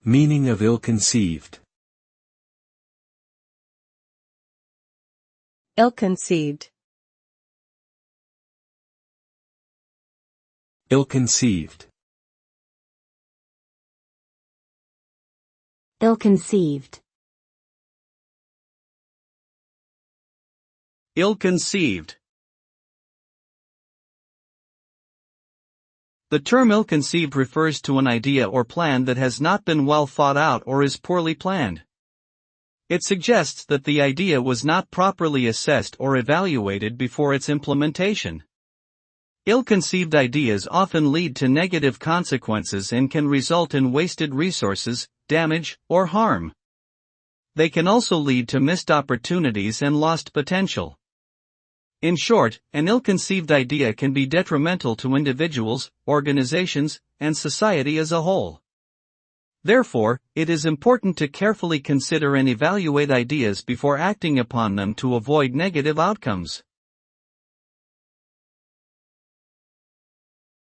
Meaning of ill-conceived. Ill-conceived. Ill-conceived. Ill-conceived. Ill-conceived. The term ill-conceived refers to an idea or plan that has not been well thought out or is poorly planned. It suggests that the idea was not properly assessed or evaluated before its implementation. Ill-conceived ideas often lead to negative consequences and can result in wasted resources, damage, or harm. They can also lead to missed opportunities and lost potential. In short, an ill-conceived idea can be detrimental to individuals, organizations, and society as a whole. Therefore, it is important to carefully consider and evaluate ideas before acting upon them to avoid negative outcomes.